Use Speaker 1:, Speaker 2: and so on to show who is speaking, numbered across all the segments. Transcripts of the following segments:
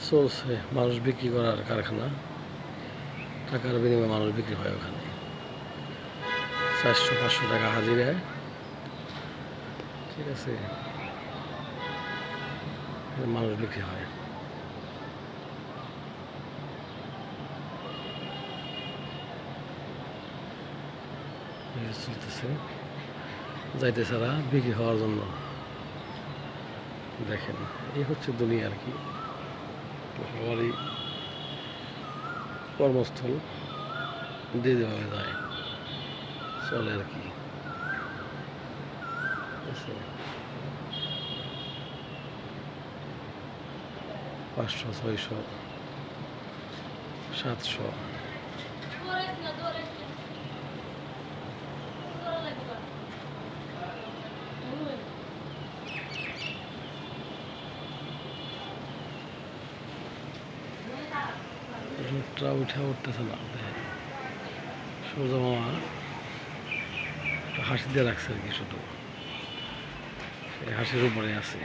Speaker 1: চলছে মানুষ বিক্রি করার কারখানা, টাকার বিনিময়ে মানুষ বিক্রি হয় ওখানে। 400-500 টাকা হাজিরা, ঠিক আছে, মানুষ বিক্রি হয়। চলতেছে যাইতেছে এরা বিক্রি হওয়ার জন্য। দেখেন, এই হচ্ছে দুনিয়া আর কি। সবারই কর্মস্থল দিয়ে দেওয়া যায়, চলে আর কি। 500, 600, 700। রোদটা উঠতেছে না, সূর্য মামা হাসি দিয়ে রাখছে আর কি, শুধু হাসির উপরে আছে।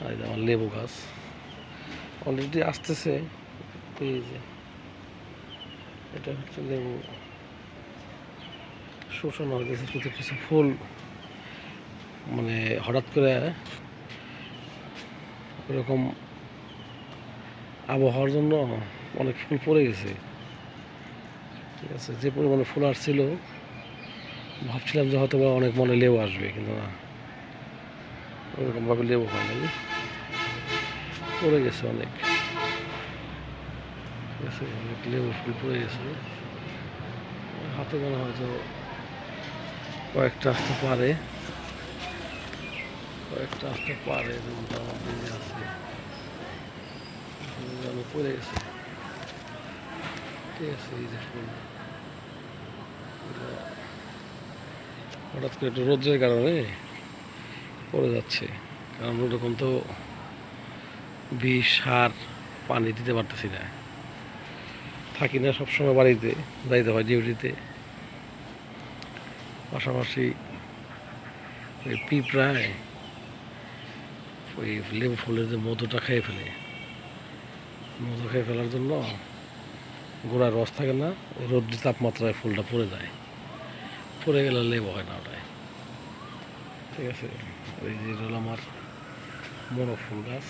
Speaker 1: আর আমার লেবু গাছ অলরেডি আসতেছে, এই যে এটা হচ্ছে লেবু শোষণ হয়ে গেছে, কিছু কিছু ফুল মানে হঠাৎ করে এরকম আবহাওয়ার জন্য অনেক ফুল পড়ে গেছে, ঠিক আছে। যে পরিমাণে ফুল আসছিল ভাবছিলাম যে হয়তো বা অনেক মনে লেবু আসবে, কিন্তু না, ওরকমভাবে লেবু হয় নাই, পড়ে গেছে অনেক, ঠিক আছে, অনেক লেবু ফুল পড়ে গেছে। হাতে মনে হয়তো কয়েকটা আসতে পারে, যেমনটা আমার দিনে আছে, পড়ে গেছে, ঠিক আছে। এই যে ফুল হঠাৎ করে একটু রোদের কারণে পড়ে যাচ্ছে, কারণ ওরকম তো বিষ সার পানি দিতে পারতেছি না, থাকি না সবসময় বাড়িতে, যাইতে হয় ডিউটিতে। পাশাপাশি ওই পিঁপড়ায় ওই লেবু ফুলের যে মধুটা খেয়ে ফেলে, মধু খেয়ে ফেলার জন্য গোড়ার রস থাকে না, ওই রোদ্র তাপমাত্রায় ফুলটা পড়ে যায়, পড়ে গেলে লেবু হয় না ওটায়, ঠিক আছে। ওই যে হলো আমার মোরগ ফুল গাছ,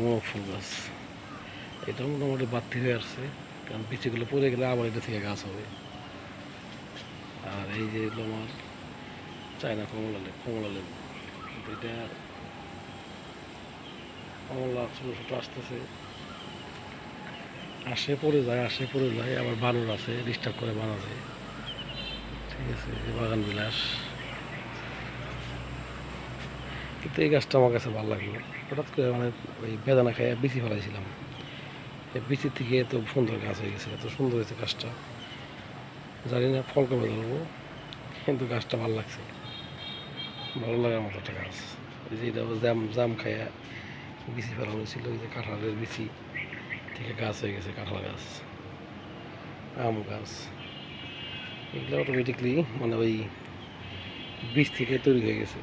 Speaker 1: মোরগ ফুল গাছ, এটা মোটামুটি বাড়তি হয়ে আসছে, কারণ বিচিগুলো পড়ে গেলে আবার এটা থেকে গাছ হবে। আর এই যে হলো আমার চায়না কমলা লেবু, এটা কমলা ছোটো ছোটো আসতেছে, আসে পড়ে যায়, আবার বানর আছে ডিস্টার্ব করে বানরে, ঠিক আছে। বাগান বিলাস, কিন্তু এই গাছটা আমার কাছে ভালো লাগলো, হঠাৎ করে মানে ওই বেদানা খাইয়ে বিচি ফেলাইছিলাম, এই বিচির থেকে এত সুন্দর গাছ হয়ে গেছে, এত সুন্দর হয়েছে গাছটা, জানি না ফল কবে ধরবো, কিন্তু গাছটা ভালো লাগছে, ভালো লাগার মতো একটা গাছ। ওই যে এটা জাম খাইয়া বিচি ফেলানো ছিল, ওই যে কাঁঠালের বিচি থেকে গাছ হয়ে গেছে, কাঁঠাল গাছ, আম গাছ, এগুলো অটোমেটিকলি মানে ওই বীজ থেকে তৈরি হয়ে গেছে,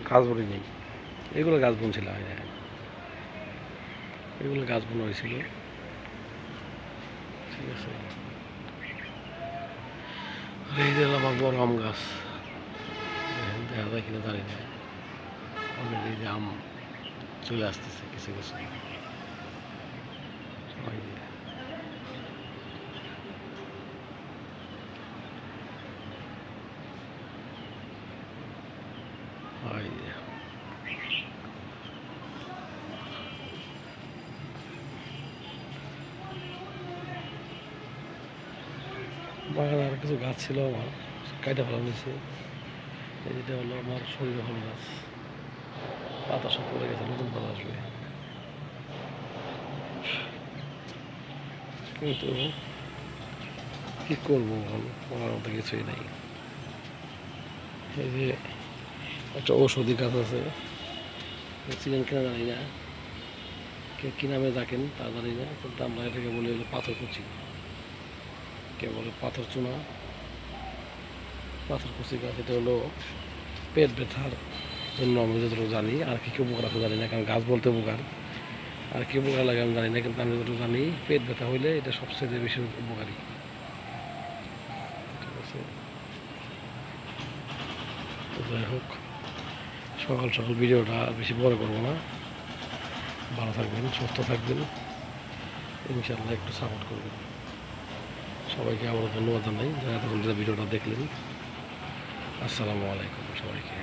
Speaker 1: গাছ বড়ি নেই, এগুলো গাছ বুনছিলাম, হ্যাঁ এগুলো গাছ বোনা হয়েছিল, ঠিক আছে। আর এই যে আমার বড় আম গাছ, দেখা যায় কিনা জানি না, অলরেডি যে আম চলে আসতেছে কিছু কিছু, বাগানে আর কিছু গাছ ছিল আমার, কাইটা ফেলা নিয়েছে। এটা হলো আমার শরীরে ফল গাছ, পাতা সব পড়ে গেছে, নতুন পাতা আসবে, কিন্তু কি করবো বল, করার মতো কিছুই নাই। এই যে একটা ঔষধি গাছ আছে, চিনেন কিনা জানি না, কে কি নামে ডাকেন তা জানি না, কিন্তু আমরা এটাকে বলি হলো পাথর কুচি, কে বলে পাথর চুনা, পাথর কুচি গাছ, এটা হলো পেট ব্যথার জন্য আমি যতটুকু জানি, আর কি কি উপকার আছে জানি না, কারণ গাছ বলতে উপকার, আর কি উপকার লাগে আমি জানি না, কিন্তু আমি যতটুকু জানি পেট ব্যথা হইলে এটা সবচেয়ে বেশি উপকারী। ঠিক আছে, তো যাই হোক, সকাল সকাল ভিডিওটা আর বেশি বড় করবো না। ভালো থাকবেন, সুস্থ থাকবেন, ইনশাআল্লাহ একটু সাপোর্ট করবেন। সবাইকে আবারও ধন্যবাদ জানাই যারা এতক্ষণ ভিডিওটা দেখলেন। আসসালামু আলাইকুম সবাইকে।